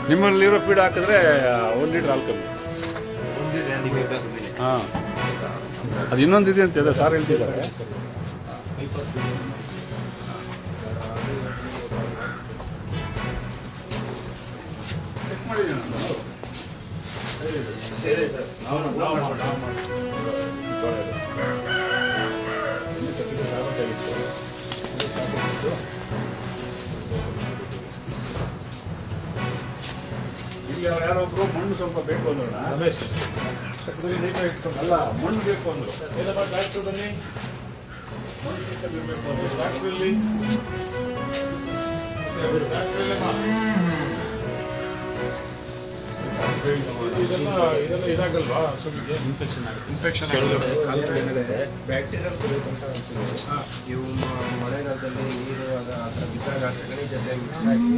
ನಿಮ್ಮಲ್ಲಿರೋ feed ಹಾಕಿದ್ರೆ 1 litre ಹಾಲು ಕಮ್ಮಿ. ಹಾಂ, ಅದು ಇನ್ನೊಂದು ಇದೆ ಅಂತ ಸಾರ್ ಹೇಳ್ತಿದ್ದಾರೆ. ಚೆಕ್ ಮಾಡಿದ್ದೀನಿ ಇಲ್ಲಿ ಯಾರೋ ಒಬ್ರು ಮಣ್ಣು ಸ್ವಲ್ಪ ಬೇಕು ಅಂದ್ರೋಣ. ರಮೇಶ್ ಅಲ್ಲ, ಮಣ್ಣು ಬೇಕು ಅಂದ್ರು. ಏನಪ್ಪ ಡಾಕ್ಟ್ರು ಬನ್ನಿ, ಮಣ್ಣು ಸಿಕ್ಕಬೇಕು ಅಂದ್ರು. ಡಾಕ್ಟ್ರಲ್ಲಿ ಇದೆಲ್ಲ ಇದಾಗಲ್ವಾ? ಇನ್ಫೆಕ್ಷನ್ ಬ್ಯಾಕ್ಟೀರಿಯಲ್ ಇವು ಮಳೆಗಾಲದಲ್ಲಿ ನೀರು ಆ ಥರ ಬಿದ್ದಾಗ ಸಗಣಿ ಜೊತೆ ಮಿಕ್ಸ್ ಆಗಿ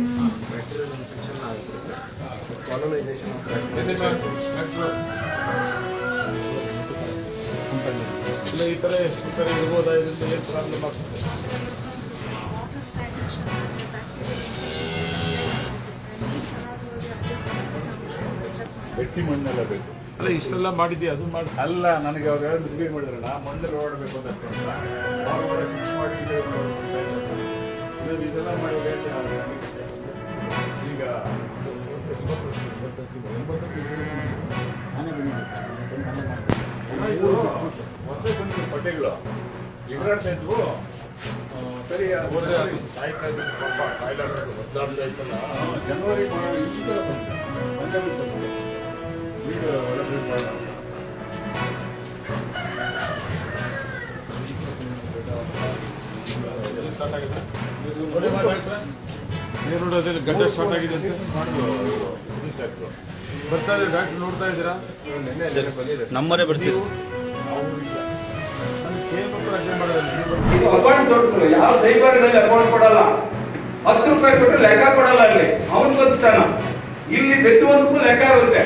ಬ್ಯಾಕ್ಟೀರಿಯಲ್ ಇನ್ಫೆಕ್ಷನ್ ಆಗಿಬಿಡುತ್ತೆ. ಕಾಲೋನೈಸೇಷನ್ ಇಲ್ಲ, ಈ ಥರ ಇರ್ಬೋದಾ? ಇದರಿಂದ ಏನು ಪ್ರಾಬ್ಲಮ್ ಆಗ್ತದೆ? ಗಟ್ಟಿ ಮಣ್ಣೆಲ್ಲ ಬೇಕು. ಅಲ್ಲ, ಇಷ್ಟೆಲ್ಲ ಮಾಡಿದ್ಯಾ? ಅದು ಮಾಡಿ ಅಲ್ಲ, ನನಗೆ ಅವ್ರು ಯಾರು ಮಿಸ್ಗೈಡ್ ಮಾಡಿದ್ರಲ್ಲ, ಮಣ್ಣಲ್ಲಿ ಓಡಬೇಕು ಅಂತ ಮಾಡಿ ಇದೆಲ್ಲ ಮಾಡಿ ಈಗ ಹೊಸ ಬಂದಿದ್ದ ಬಟ್ಟೆಗಳು ಎಗರಾಡ್ತಾ ಇದ್ವು. ಸರಿ, ಸಾಯ್ತಾ ಇದ್ದು ಕಾಯಿಲೆ ಒದ್ದಾಡ್ತಾ ಇತ್ತಲ್ಲ. ಜನವರಿ ಈಗ ಪಂಜಾಬಿ ಬಂದಿದೆ. ಈಗ ಒಳ್ಳೆ ಮಾಡೋಣ. ಸ್ಟಾರ್ಟ್ ಆಗಿದೆ, ನೀರು ನೋಡೋದ್ರಲ್ಲಿ ಗಡ್ಡೆ ಸ್ಟಾರ್ಟ್ ಆಗಿದೆ ಅಂತ ಬರ್ತಾ ಇದೆ. ಡಾಕ್ಟ್ರ್ ನೋಡ್ತಾ ಇದ್ದೀರಾ? ನಮ್ಮರೇ ಬರ್ತೀವಿ. ಅಕೌಂಟ್ ತೋರಿಸಲು ಯಾವ ಸೈಬರ್ನಲ್ಲಿ ಅಕೌಂಟ್ ಕೊಡಲ್ಲ. 10 ರೂಪಾಯಿ ಕೊಟ್ಟು ಲೆಕ್ಕ ಕೊಡಲ್ಲ. ಅಲ್ಲಿ ಅವನು ಗೊತ್ತಾನ. ಇಲ್ಲಿ ಪ್ರತಿಯೊಂದಕ್ಕೂ ಲೆಕ್ಕ ಇರುತ್ತೆ.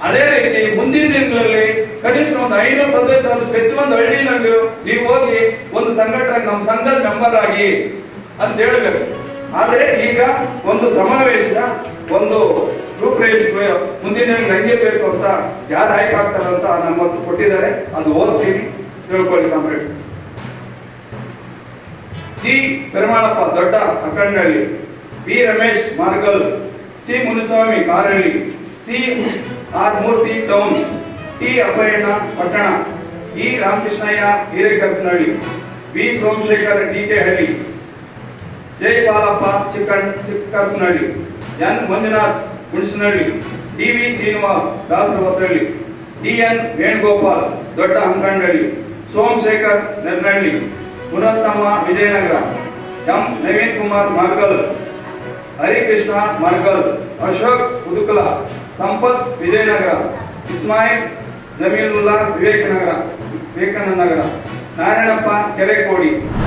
ಅದೇ ರೀತಿ ಮುಂದಿನ ದಿನಗಳಲ್ಲಿ ಕನಿಷ್ಠ ಒಂದು 500 ಸದಸ್ಯರು ಪ್ರತಿಯೊಂದು ಹಳ್ಳಿನಲ್ಲೂ ನೀವು ಹೋಗಿ ಒಂದು ಸಂಘಟನೆ ನಮ್ಮ ಸಂಘದ ಮೆಂಬರ್ ಆಗಿ ಅಂತ ಹೇಳಬೇಕು. ಆದರೆ ಈಗ ಒಂದು ಸಮಾವೇಶದ ಒಂದು ರೂಪರೇಷೆ ಮುಂದಿನ ನಂಗೆ ಬೇಕು ಅಂತ ಯಾರು ಆಯ್ಕೆ ಆಗ್ತಾರಂತ ನಮ್ಮ ಹತ್ರ ಕೊಟ್ಟಿದ್ದಾರೆ. ಅದು ಓದ್ತೀವಿ, ತಿಳ್ಕೊಳ್ಳಿ. Comrade G Perumalappa Dodda Akkandahalli, B Ramesh Margal, C Muniswamy Karahalli, C R Murthy town, T Appayyanna Pattana, E Ramakrishnaiah Hirekappanahalli, B Somashekar DK Halli, Jayapalappa Chikkappanahalli, N Manjunath Hunasanahalli, D V Srinivas Dasara Hosahalli, D N Venugopal Dodda Hankandahalli, Somashekar Nernahalli, Punartamma Vijayanagara, M Naveen Kumar Margal, Harikrishna Margal, Ashok Udukala, Sampath Vijayanagara, Ismail Jameelulla Vivekananda Nagar, Narayanappa Kerekodi.